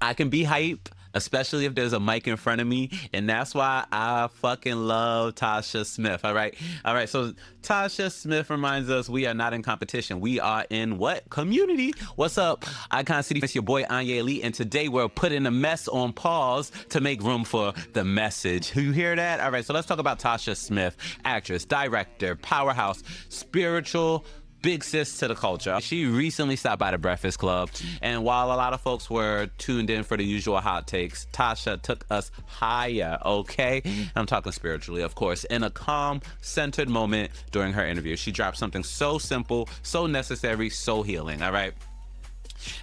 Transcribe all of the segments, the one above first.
I can be hype, especially if there's a mic in front of me. And that's why I fucking love Tasha Smith. All right. So Tasha Smith reminds us we are not in competition. We are in what? Community. What's up? Icon City. It's your boy Anye Elite. And today we're putting a mess on pause to make room for the message. You hear that? All right. So let's talk about Tasha Smith, actress, director, powerhouse, spiritual big sis to the culture. She recently stopped by the Breakfast Club, and while a lot of folks were tuned in for the usual hot takes, Tasha took us higher, okay? I'm talking spiritually, of course, in a calm, centered moment during her interview. She dropped something so simple, so necessary, so healing, all right?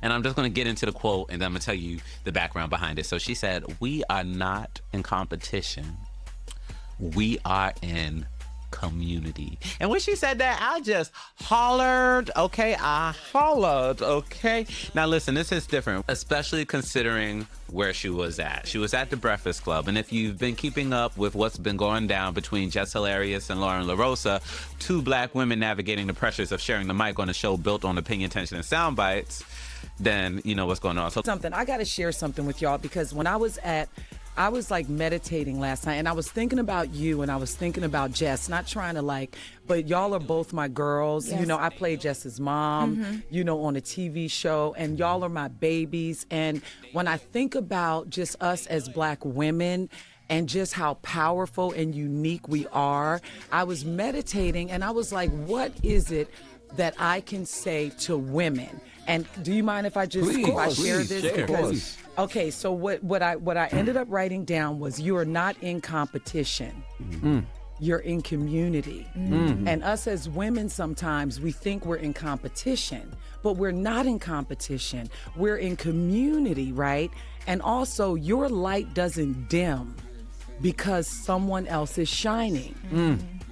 And I'm just going to get into the quote, and then I'm going to tell you the background behind it. So she said, "We are not in competition. We are in community." And when she said that, I just hollered, okay? Okay? Now listen, this is different, especially considering where she was at. She was at the Breakfast Club, and if you've been keeping up with what's been going down between Jess Hilarious and Lauren LaRosa, two black women navigating the pressures of sharing the mic on a show built on opinion, tension, and sound bites, then you know what's going on. So I got to share something with y'all, because when I was like meditating last night, and I was thinking about you, and I was thinking about Jess, not trying to but y'all are both my girls. Yes. You know, I played Jess's mom, you know, on a TV show, and y'all are my babies. And when I think about just us as black women and just how powerful and unique we are, I was meditating and I was like, what is it that I can say to women? And do you mind if I just share this? Share. Because okay, so what I ended up writing down was, you are not in competition. You're in community. And us as women, sometimes we think we're in competition, but we're not in competition. We're in community, right? And also, your light doesn't dim because someone else is shining.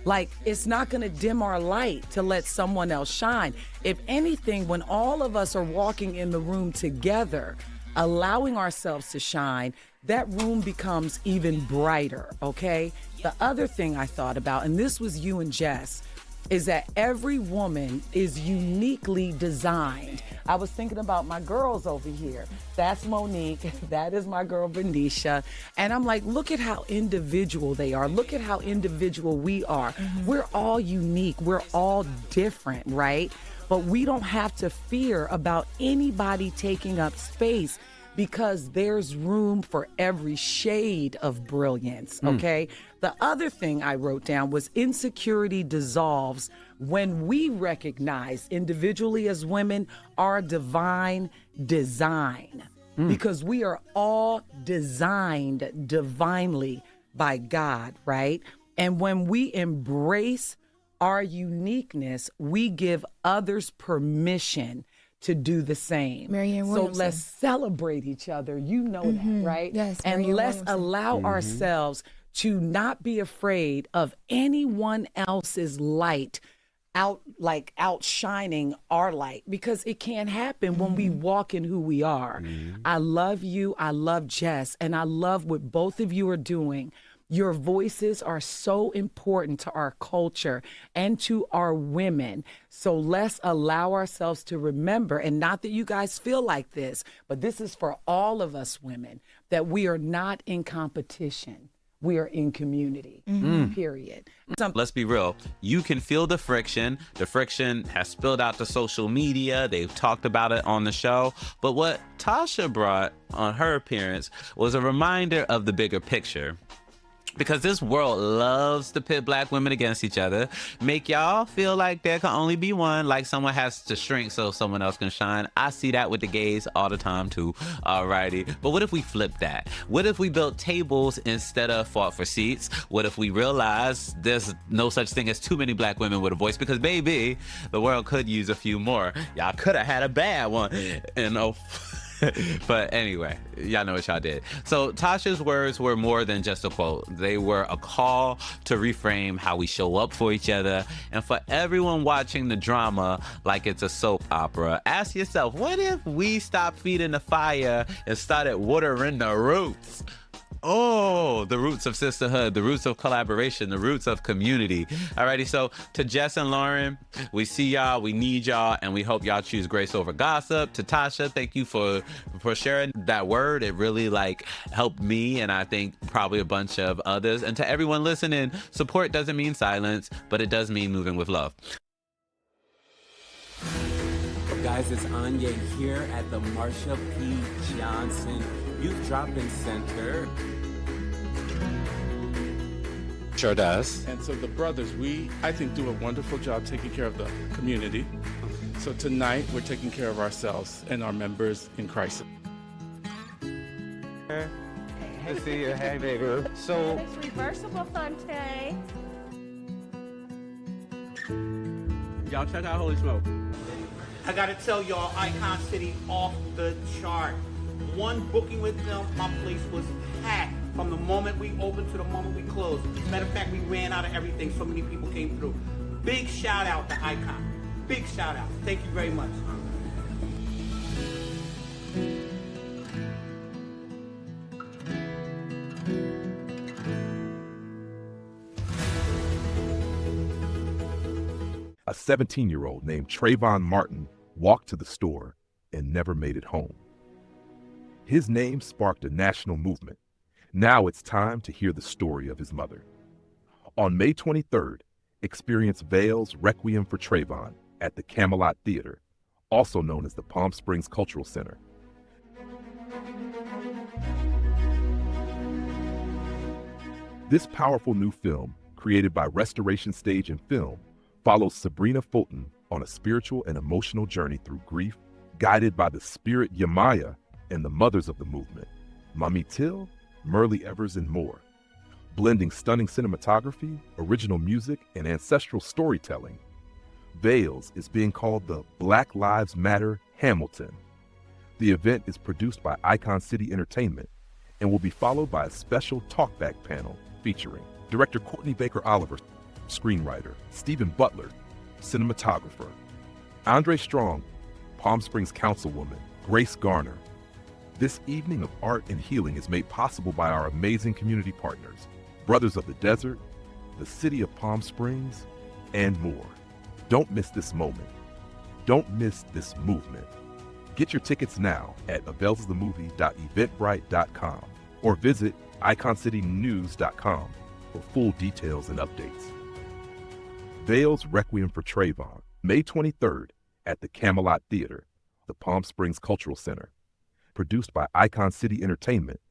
Like, it's not going to dim our light to let someone else shine. If anything, when all of us are walking in the room together, allowing ourselves to shine, that room becomes even brighter, okay? The other thing I thought about, and this was you and Jess, is that every woman is uniquely designed. I was thinking about my girls over here. That's Monique. That is my girl, Benicia. And I'm like, look at how individual they are. Look at how individual we are. We're all unique. We're all different, right? But we don't have to fear about anybody taking up space, because there's room for every shade of brilliance, okay? The other thing I wrote down was, insecurity dissolves when we recognize individually as women our divine design, because we are all designed divinely by God, right? And when we embrace our uniqueness, we give others permission to do the same. So let's celebrate each other. You know that, right? Yes. And let's allow ourselves to not be afraid of anyone else's light outshining our light, because it can't happen when we walk in who we are. I love you. I love Jess, and I love what both of you are doing. Your voices are so important to our culture and to our women. So let's allow ourselves to remember, and not that you guys feel like this, but this is for all of us women, that we are not in competition. We are in community, period. let's be real. You can feel the friction. The friction has spilled out to social media. They've talked about it on the show. But what Tasha brought on her appearance was a reminder of the bigger picture. Because this world loves to pit black women against each other, make y'all feel like there can only be one, like someone has to shrink so someone else can shine. I see that with the gays all the time too. Alrighty. But what if we flip that? What if we built tables instead of fought for seats? What if we realized there's no such thing as too many black women with a voice? Because baby, the world could use a few more. Y'all could have had a bad one. And but anyway, y'all know what y'all did. So Tasha's words were more than just a quote. They were a call to reframe how we show up for each other. And for everyone watching the drama like it's a soap opera, ask yourself, what if we stopped feeding the fire and started watering the roots? Oh, the roots of sisterhood, the roots of collaboration, the roots of community. Alrighty, so to Jess and Lauren, we see y'all, we need y'all, and we hope y'all choose grace over gossip. To Tasha, thank you for sharing that word. It really like helped me, and I think probably a bunch of others. And to everyone listening, support doesn't mean silence, but it does mean moving with love. Guys, it's Anye here at the Marsha P. Johnson Youth Drop-In Center. Sure does. And so the brothers, I think, do a wonderful job taking care of the community. So tonight, we're taking care of ourselves and our members in crisis. Good to see you. Hey, baby. So, It's reversible Fonte. Y'all check out Holy Smoke. I gotta tell y'all, Icon City off the chart. One booking with them, my place was packed from the moment we opened to the moment we closed. Matter of fact, we ran out of everything. So many people came through. Big shout out to Icon. Big shout out. Thank you very much. A 17-year-old named Trayvon Martin walked to the store and never made it home. His name sparked a national movement. Now it's time to hear the story of his mother. On May 23rd, experience Vale's Requiem for Trayvon at the Camelot Theater, also known as the Palm Springs Cultural Center. This powerful new film, created by Restoration Stage and Film, follows Sabrina Fulton on a spiritual and emotional journey through grief, guided by the spirit Yamaya and the mothers of the movement, Mami Till, Merle Evers, and more. Blending stunning cinematography, original music, and ancestral storytelling, Vales is being called the Black Lives Matter Hamilton. The event is produced by Icon City Entertainment and will be followed by a special talkback panel featuring director Courtney Baker Oliver, screenwriter Stephen Butler, cinematographer Andre Strong, Palm Springs Councilwoman Grace Garner. This evening of art and healing is made possible by our amazing community partners, Brothers of the Desert, the City of Palm Springs, and more. Don't miss this moment. Don't miss this movement. Get your tickets now at availsthemovie.eventbrite.com or visit iconcitynews.com for full details and updates. Vale's Requiem for Trayvon, May 23rd at the Camelot Theater, the Palm Springs Cultural Center. Produced by Icon City Entertainment